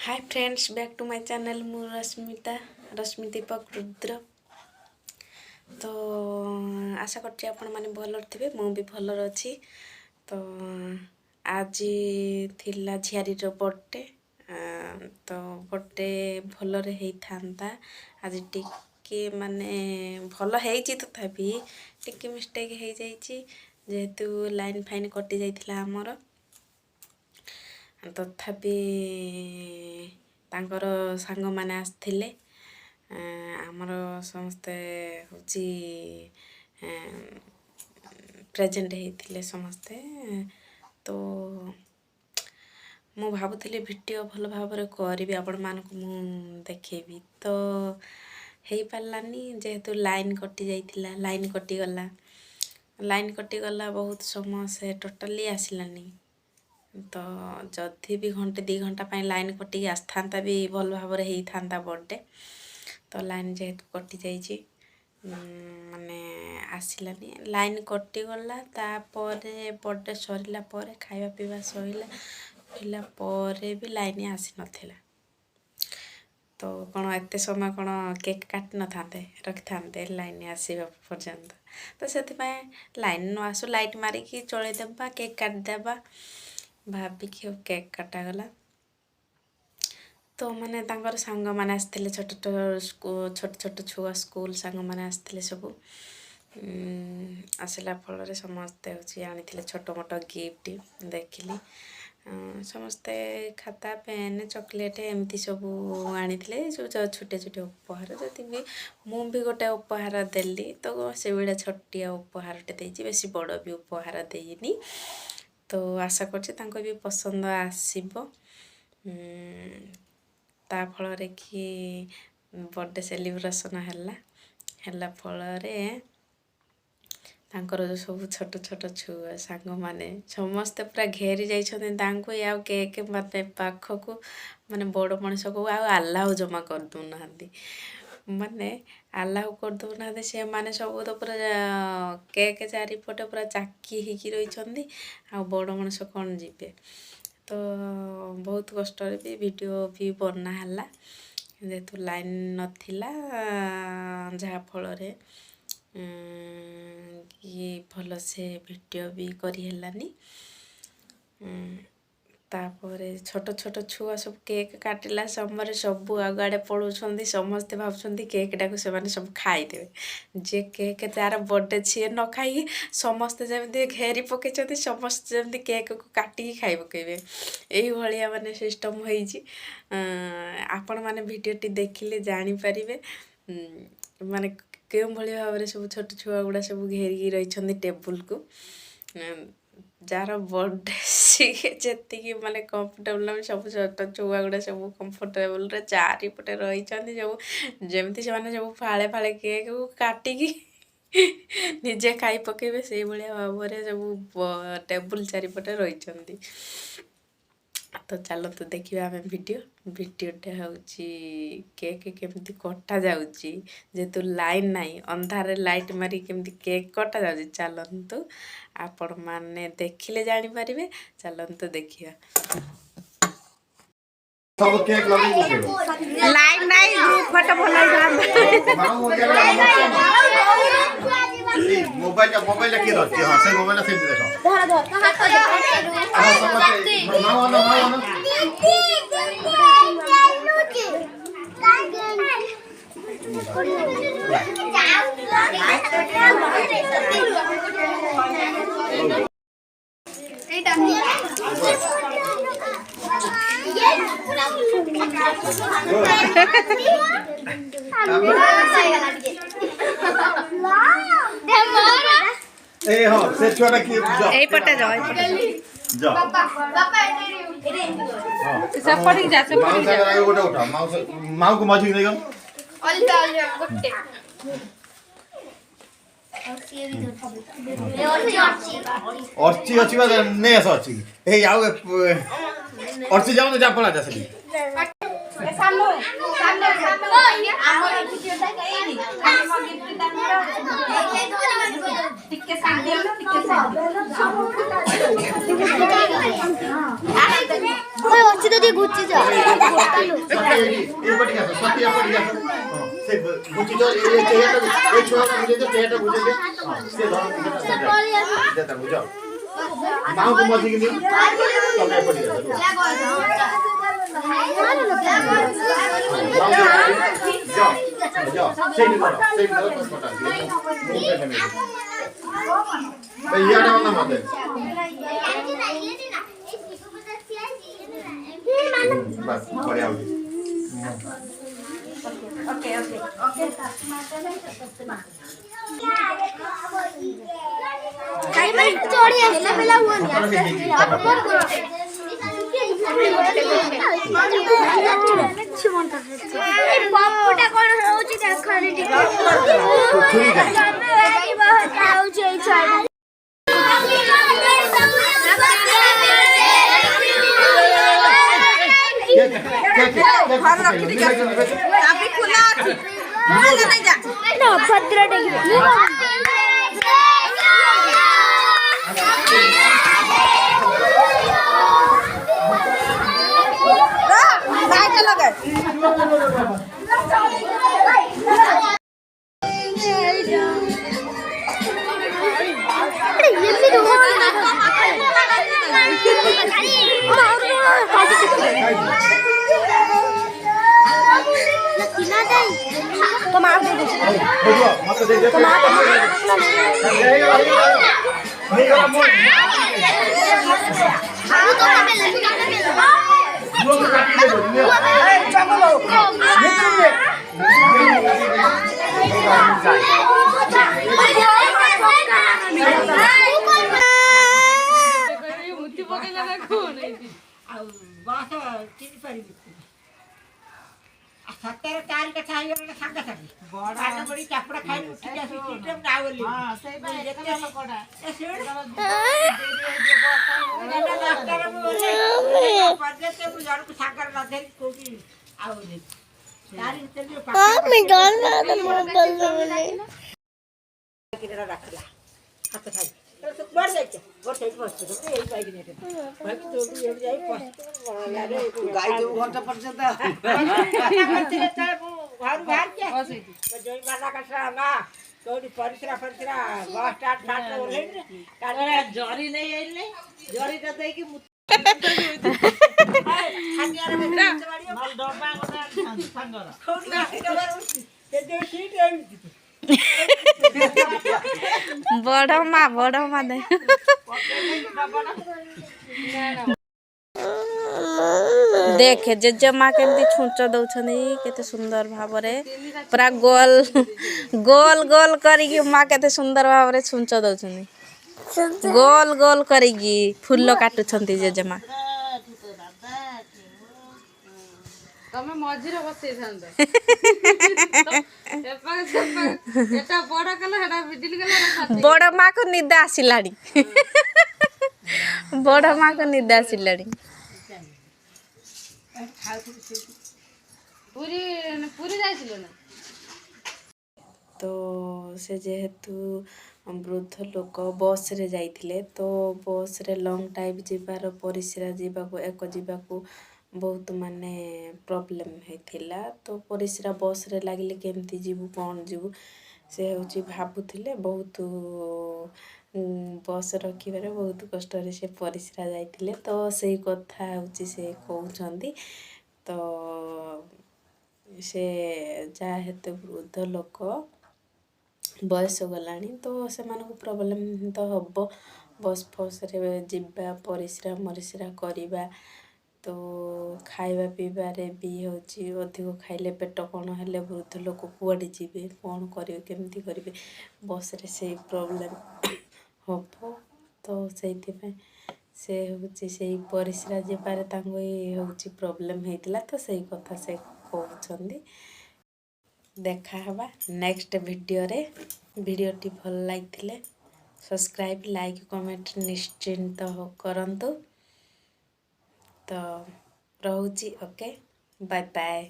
Hi friends back to my channel मु रश्मि दीपक रुद्र। तो आशा करछि आपण माने भलर थिबे मु भी भलर अछि। तो आज थिला झियारी रो बर्थडे तो बर्थडे भलरे हेई थांता। आज टिके माने भल हेई तथापि टिके मिस्टेक हेई जाइछि जेहेतु लाइन फाइन कटि जाइथिला हमर तथापि तांकर सांग माने आसथिले आमर समस्ते होची प्रेजेंट हेइथिले समस्ते। तो मु भाबुथिले वीडियो भल भाबरे करिबि आपण मानको मु देखेबि तो हेई पालानी जेहेतु लाइन कटि जाइथिला लाइन कटि गला बहुत समय से टोटली आसिलानी। तो जदि भी घंटे 2 घंटा पाई लाइन कटि आसथांता भी भल भाबरे हेई थांता बर्थडे। तो लाइन जेहेतु कटि जाइछि माने आसिलानी लाइन कटि गला तापरे बर्थडे सरिला परे खाइबा पीबा सरिला परे भी लाइन आसी नथिला। तो कौन एते समय कौन केक काट न थांते रखि थांते लाइन आसीबा पर्यंत। तो सेति पाए लाइन न आसु लाइट मारी की चले देबा केक काट देबा भाभी कि केक काटा गला। तो माने तांकर सांग माने आस्थिले छोट छोट छुआ स्कूल सांग माने आस्थिले सब आसला फल रे समस्ते होची आनिथिले छोट मोट गिफ्ट देखिली समस्ते खाता पेन चॉकलेट एमती सब आनिथिले जो छोटे छोटे उपहार जति भी मु भी गोटे उपहार देली तो से बेडा छोटिया उपहारटे देछि बेसी बड़ भी उपहार देइनी। तो आशा करछि तांको भी पसंद आसीबो ता फल रे कि बर्थडे सेलिब्रेशन हैला फल रे तांकर जो सब छोट छोट छुआ सांग माने समस्त पूरा घेरी जाइछन तांको या केक माने पाखकु माने बड़ मनिष को आ अल्लाह जमा कर दउ नांदी माने अल्लाह कर दउ ना से माने सब तो पूरा केक चारि पटे पूरा चाकी हिकी रहिछंदी आ बड़ मनिष कोन जिबे। तो बहुत कष्ट रे भी वीडियो भी बना हला जेतु लाइन नथिला जहा फल रे कि भल से वीडियो भी करी हलानी। तापरे छोट छोट छुआ सब केक काटिला समय सब आगाड़े पड़ुछंदी समस्ते भाबछंदी केक टाको से माने सब खाई देबे जे केक तार बर्थडे छिए न खाई समस्ते जेमती घेरी पकेछंदी समस्ते जेमती केक को काटी खाई पकेबे एही भलिया माने सिस्टम होईची। आपण माने वीडियो टी देखिले जानि परिबे माने केउ भली भाबरे सब छोट छुआ गुडा सब घेरी रहिछंदी टेबल को जार बर्थडे जेति कि माने कंफर्टेबल सब छोट छुआ गुडा सब कंफर्टेबल रे चारि पटे रहिछंदी सब जेमती से माने सब फाळे फाळे केक को काटी की निजे खाई पकेबे सेही भलिया भाबरे सब टेबल चारि पटे रहिछंदी। तो चलो तो देखिबा हमें वीडियोटे होची केक केमती कटा जाउची जेतु लाइन नाही अंधारे लाइट मारी केमती केक कटा जाउची चलंतु आपण माने देखिले जानि परिबे चलंतु देखिबा। सब केक लगे लाइन नाही ग्रुप फोटो मोबाइल की रहती हां से मोबाइल से देखो हां समझ मां ना ए हां से छोटा की एई पटे जाओ जा पापा सब पड़ी जा सब मां से आगे गोटे उठा मां को मझी नहीं गन अल्ला गोटे अर्ची अछि बा ने आस अछि ए आउ अर्ची जाऊ तो जा पड़ा जा सली सामने आमर वीडियोटा कइनी हम गिफ्ट दान टिके सामने टिके सामने ওই অচ্ছি তো দিয়ে ঘুরছি যা এই পটি গেছে সত্যি পটি গেছে সে বুঝি তো এই চেয়ারটা এই ছোটটা বুঝে তো চেয়ারটা বুঝে দে সে ধর এটা বুঝো মাও কো মজি কি তবে পটি গেছে যাও সেই করো ছোটা এই ইয়াটা না মতে बस बढ़िया हो गई ओके ओके ओके काई में चोरी है ना पहला हुआ नहीं अब कौन करो पप्पूटा कोन होउची देखली टिके एई बहुत आउची एई साइड भद्र सत्तर चार के चाहिए ना संग सकी बड़ा बड़ी चापड़ा खाई उठी जा सिस्टम ना बोली हां सही बात देखते पकोड़ा ए सुन ना डॉक्टर बोले पद्धति बुझार को सागर ना दे कोकी आओ दे यार इंटरव्यू हां मैं डाल ना तो बदल बोले किरा रखला हाथ खाई तो बढ़ जाए और साइड पर तो यही बाइक नहीं है भाई तो ये जाई यार गाय 2 घंटा पर जाता घर बाहर के जोई माना का ना तोड़ी परिसरा बस स्टार्ट ओले काले जरी नहीं आइले जरी तो दे की खानियार में माल डब्बा गोटा संगर खोड़ी के जो सीट आई बड़ माँ दे देखे जेजेमा केमती छुंच दौन केते सुंदर भाव पूरा गोल गोल गोल करी माँ केते सुंदर भाव छुंच दौन गोल गोल करी फूल काटुछंती जेजेमा तमे मझिरे बसै थांद एटा बड़ कला हेडा मिडिल कला बड़ माँ को निदा आसिलाड़ी बड़ माँ को निदा आसिलाड़ी पूरी पूरी जाइसिलो ना तो से जेहेतु वृद्ध लोक बस रे जाइथिले तो बस रे लॉन्ग टाइम जीवार परिस्रा जीवाको एक जीवाको बहुत माने प्रॉब्लम होइथिला तो परिस्रा बस रे लागिले केमती जीवु कोन जीवु से होची भाबुथिले बहुत बस रखिबारे बहुत कष्ट रे से परिस्रा जाइथिले तो सेही कथा होची से कहउछंदी तो से जा हेतु वृद्ध लोक बयस गलानी तो से मानको प्रॉब्लम तो हबो बस फस रे जिबा परिस्रा मरिस्रा करिबा तो खाइबा पीबारे भी होची अधिक खाइले पेट कौन हेले वृद्ध लोक कुआडे जीवे कौन करिवे केमती करिवे बस रे से प्रॉब्लम हबो तो सेइथिपे से होची सेही परिस्रा जेबारे तांगो ए होची प्रॉब्लम हेतिला तो सेही कथा से कहउछंदी देखा हबा नेक्स्ट वीडियो रे वीडियोटी भल लागिथिले सब्सक्राइब लाइक कमेंट निश्चिंत करंतु तो रहूची ओके बाय बाय।